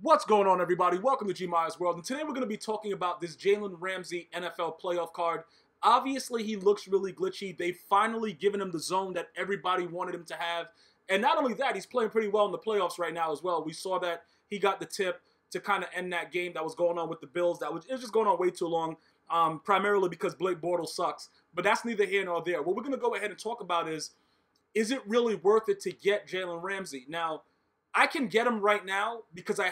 What's going on, everybody? Welcome to GmiasWorld, and today we're going to be talking about this Jalen Ramsey NFL playoff card. Obviously, he looks really glitchy. They've finally given him the zone that everybody wanted him to have, and not only that, he's playing pretty well in the playoffs right now as well. We saw that he got the tip to kind of end that game that was going on with the Bills. It was just going on way too long, primarily because Blake Bortles sucks, but that's neither here nor there. What we're going to go ahead and talk about is it really worth it to get Jalen Ramsey? Now, I can get him right now because I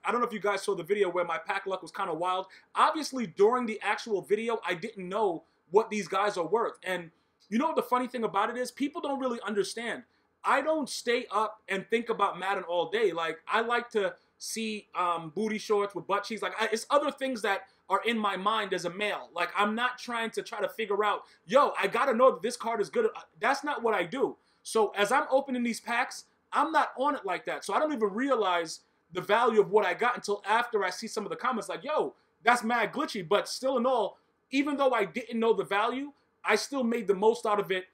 don't know if you guys saw the video where my pack luck was kind of wild. Obviously, during the actual video, I didn't know what these guys are worth. And you know what the funny thing about it is? People don't really understand. I don't stay up and think about Madden all day. Like, I like to see booty shorts with butt cheeks. Like, it's other things that are in my mind as a male. Like, I'm not trying to figure out, yo, I got to know that this card is good. That's not what I do. So as I'm opening these packs, I'm not on it like that. So I don't even realize the value of what I got until after I see some of the comments like, yo, that's mad glitchy. But still in all, even though I didn't know the value, I still made the most out of it,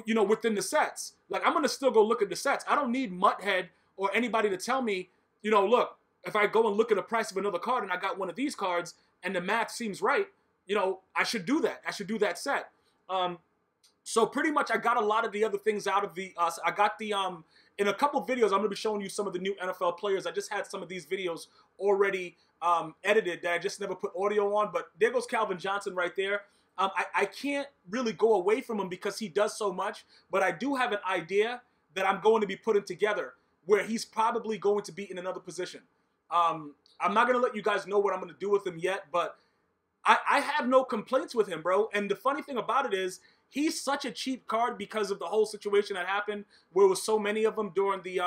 you know, within the sets. Like, I'm going to still go look at the sets. I don't need Mutthead or anybody to tell me, you know, look, if I go and look at the price of another card and I got one of these cards and the math seems right, you know, I should do that. I should do that set. So pretty much I got a lot of the other things out of the, I got the, in a couple videos, I'm going to be showing you some of the new NFL players. I just had some of these videos already edited that I just never put audio on. But there goes Calvin Johnson right there. I can't really go away from him because he does so much. But I do have an idea that I'm going to be putting together where he's probably going to be in another position. I'm not going to let you guys know what I'm going to do with him yet. But I have no complaints with him, bro. And the funny thing about it is, he's such a cheap card because of the whole situation that happened where there was so many of them during the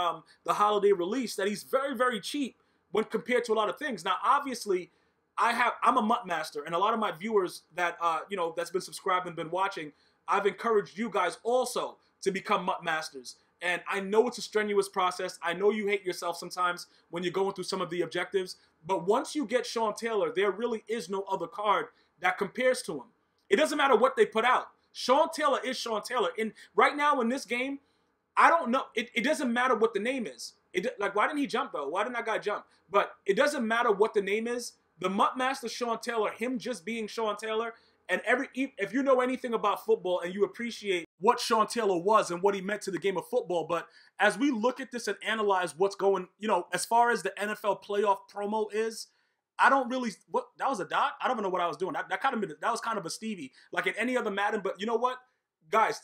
holiday release that he's very, very cheap when compared to a lot of things. Now, obviously, I'm a Mutt Master, and a lot of my viewers that, you know, that's been subscribed and been watching, I've encouraged you guys also to become Mutt Masters. And I know it's a strenuous process. I know you hate yourself sometimes when you're going through some of the objectives. But once you get Sean Taylor, there really is no other card that compares to him. It doesn't matter what they put out. Sean Taylor is Sean Taylor. And right now in this game, I don't know. It doesn't matter what the name is. Like, why didn't he jump, though? Why didn't that guy jump? But it doesn't matter what the name is. The Mutt Master Sean Taylor, him just being Sean Taylor, and if you know anything about football and you appreciate what Sean Taylor was and what he meant to the game of football, but as we look at this and analyze what's going, you know, as far as the NFL playoff promo is, I don't really, that was a dot? I don't even know what I was doing. That was kind of a Stevie, like in any other Madden. But you know what, guys,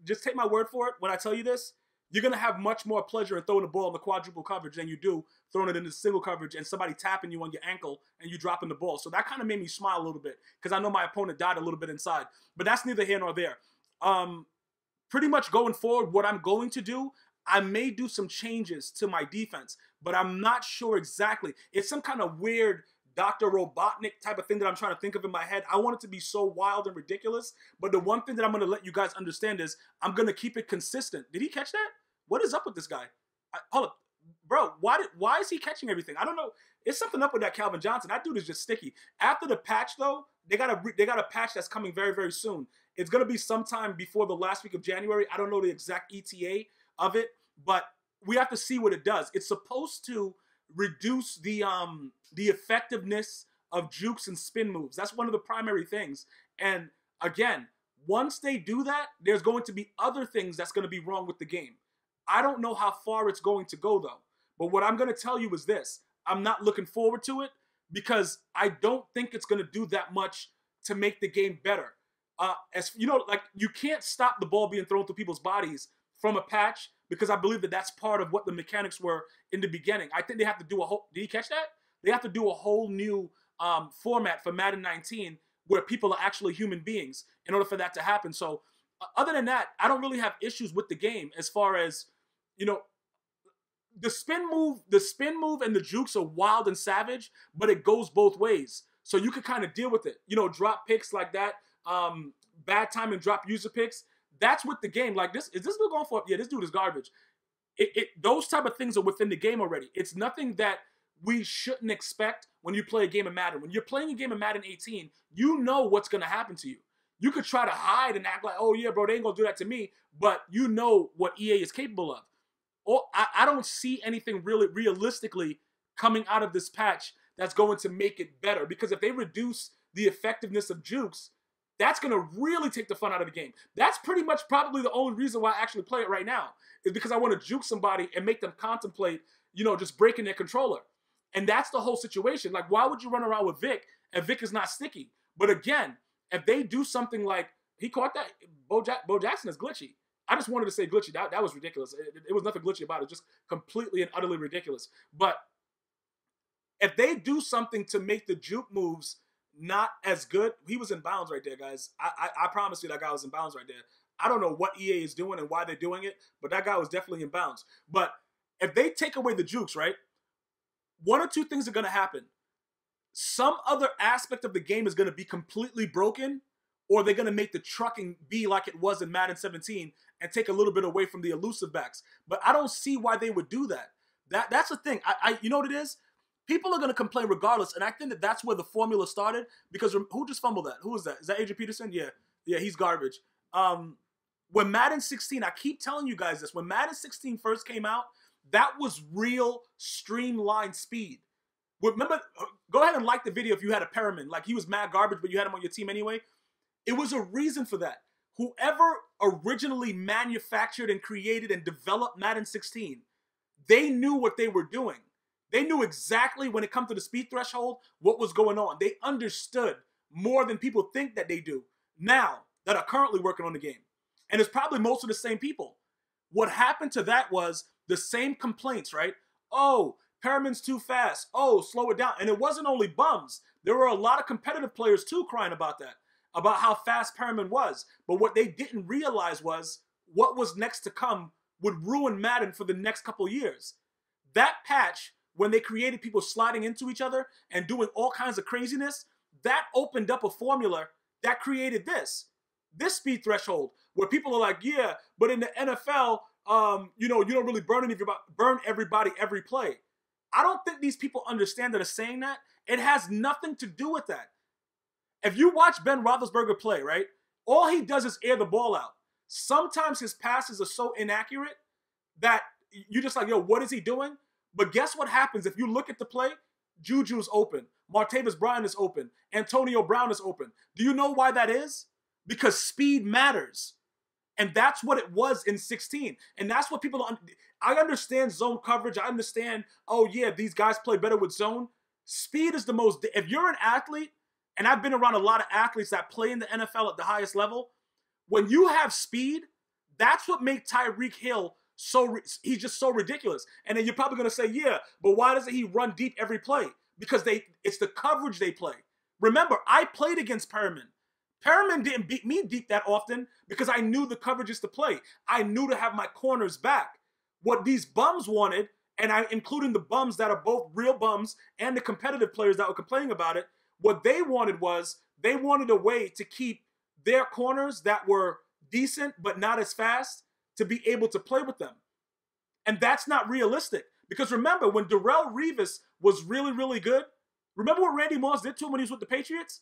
just take my word for it. When I tell you this, you're gonna have much more pleasure in throwing the ball in the quadruple coverage than you do throwing it in the single coverage and somebody tapping you on your ankle and you dropping the ball. So that kind of made me smile a little bit because I know my opponent died a little bit inside. But that's neither here nor there. Pretty much going forward, what I'm going to do, I may do some changes to my defense, but I'm not sure exactly. It's some kind of weird Dr. Robotnik type of thing that I'm trying to think of in my head. I want it to be so wild and ridiculous, but the one thing that I'm going to let you guys understand is I'm going to keep it consistent. Did he catch that? What is up with this guy? Hold up. Bro, why is he catching everything? I don't know. It's something up with that Calvin Johnson. That dude is just sticky. After the patch, though, they got a patch that's coming very, very soon. It's going to be sometime before the last week of January. I don't know the exact ETA of it, but we have to see what it does. It's supposed to reduce the effectiveness of jukes and spin moves. That's one of the primary things. And again, once they do that, there's going to be other things that's going to be wrong with the game. I don't know how far it's going to go, though. But what I'm going to tell you is this. I'm not looking forward to it because I don't think it's going to do that much to make the game better. As you know, like, you can't stop the ball being thrown through people's bodies from a patch because I believe that that's part of what the mechanics were in the beginning. I think they have to do a whole... Did you catch that? They have to do a whole new format for Madden 19 where people are actually human beings in order for that to happen. So other than that, I don't really have issues with the game as far as, you know, the spin move and the jukes are wild and savage, but it goes both ways. So you can kind of deal with it. You know, drop picks like that, bad time and drop user picks. That's with the game. Like, this, is this dude going for? Yeah, this dude is garbage. Those type of things are within the game already. It's nothing that we shouldn't expect when you play a game of Madden. When you're playing a game of Madden 18, you know what's going to happen to you. You could try to hide and act like, oh yeah, bro, they ain't going to do that to me. But you know what EA is capable of. Or I don't see anything really realistically coming out of this patch that's going to make it better. Because if they reduce the effectiveness of jukes, that's going to really take the fun out of the game. That's pretty much probably the only reason why I actually play it right now, is because I want to juke somebody and make them contemplate, you know, just breaking their controller. And that's the whole situation. Like, why would you run around with Vic and Vic is not sticky? But again, if they do something like, he caught that, Bo Jackson is glitchy. I just wanted to say glitchy. That was ridiculous. It was nothing glitchy about it. Just completely and utterly ridiculous. But if they do something to make the juke moves not as good, he was in bounds right there, guys. I promise you that guy was in bounds right there. I don't know what EA is doing and why they're doing it, but that guy was definitely in bounds. But if they take away the jukes, right, one or two things are going to happen. Some other aspect of the game is going to be completely broken, or they're going to make the trucking be like it was in Madden 17 and take a little bit away from the elusive backs. But I don't see why they would do that. That's the thing. You know what it is? People are going to complain regardless, and I think that that's where the formula started, because who just fumbled that? Who was that? Is that Adrian Peterson? Yeah, he's garbage. When Madden 16, I keep telling you guys this, when Madden 16 first came out, that was real streamlined speed. Remember, go ahead and like the video if you had a Perriman. Like, he was mad garbage, but you had him on your team anyway. It was a reason for that. Whoever originally manufactured and created and developed Madden 16, they knew what they were doing. They knew exactly, when it comes to the speed threshold, what was going on. They understood more than people think that they do now that are currently working on the game. And it's probably most of the same people. What happened to that was the same complaints, right? Oh, Perriman's too fast. Oh, slow it down. And it wasn't only bums. There were a lot of competitive players too crying about that, about how fast Perriman was. But what they didn't realize was what was next to come would ruin Madden for the next couple years. That patch, when they created people sliding into each other and doing all kinds of craziness, that opened up a formula that created this speed threshold, where people are like, yeah, but in the NFL, you know, you don't really burn everybody every play. I don't think these people understand that are saying that. It has nothing to do with that. If you watch Ben Roethlisberger play, right, all he does is air the ball out. Sometimes his passes are so inaccurate that you're just like, yo, what is he doing? But guess what happens if you look at the play? Juju's open. Martavis Bryant is open. Antonio Brown is open. Do you know why that is? Because speed matters. And that's what it was in 16. And that's what people don't... I understand zone coverage. I understand, oh yeah, these guys play better with zone. Speed is the most... If you're an athlete, and I've been around a lot of athletes that play in the NFL at the highest level, when you have speed, that's what makes Tyreek Hill he's just so ridiculous. And then you're probably going to say, yeah, but why doesn't he run deep every play? Because it's the coverage they play. Remember, I played against Perriman. Perriman didn't beat me deep that often because I knew the coverages to play. I knew to have my corners back. What these bums wanted, and including the bums that are both real bums and the competitive players that were complaining about it, what they wanted was they wanted a way to keep their corners that were decent but not as fast to be able to play with them. And that's not realistic. Because remember, when Darrelle Revis was really, really good, remember what Randy Moss did to him when he was with the Patriots?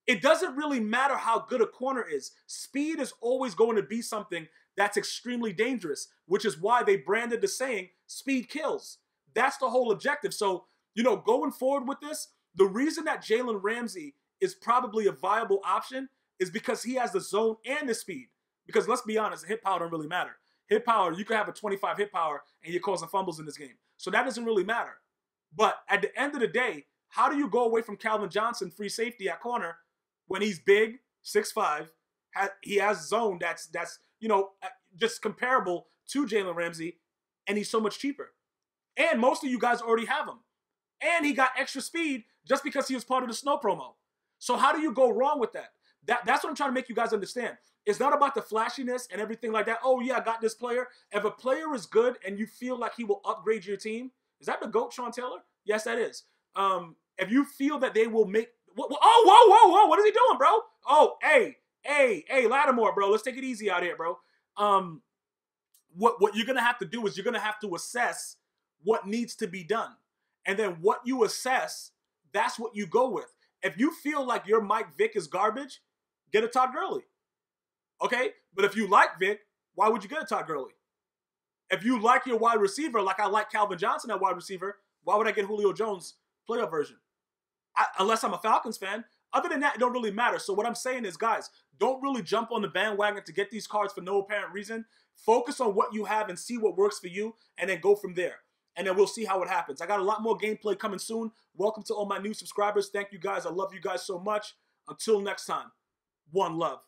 It doesn't really matter how good a corner is. Speed is always going to be something that's extremely dangerous, which is why they branded the saying, speed kills. That's the whole objective. So, you know, going forward with this, the reason that Jalen Ramsey is probably a viable option is because he has the zone and the speed. Because let's be honest, hit power don't really matter. Hit power, you could have a 25 hit power and you're causing fumbles in this game. So that doesn't really matter. But at the end of the day, how do you go away from Calvin Johnson, free safety at corner, when he's big, 6'5", he has zone that's you know, just comparable to Jalen Ramsey, and he's so much cheaper. And most of you guys already have him. And he got extra speed just because he was part of the snow promo. So how do you go wrong with that? That's what I'm trying to make you guys understand. It's not about the flashiness and everything like that. Oh, yeah, I got this player. If a player is good and you feel like he will upgrade your team, is that the GOAT, Sean Taylor? Yes, that is. If you feel that they will make... whoa, what is he doing, bro? Oh, hey, Lattimore, bro. Let's take it easy out here, bro. What you're going to have to do is you're going to have to assess what needs to be done. And then what you assess, that's what you go with. If you feel like your Mike Vick is garbage, get a Todd Gurley. Okay? But if you like Vick, why would you get a Todd Gurley? If you like your wide receiver, like I like Calvin Johnson at wide receiver, Why would I get Julio Jones playoff version? Unless I'm a Falcons fan. Other than that, it don't really matter. So what I'm saying is, guys, don't really jump on the bandwagon to get these cards for no apparent reason. Focus on what you have and see what works for you, and then go from there. And then we'll see how it happens. I got a lot more gameplay coming soon. Welcome to all my new subscribers. Thank you guys. I love you guys so much. Until next time, one love.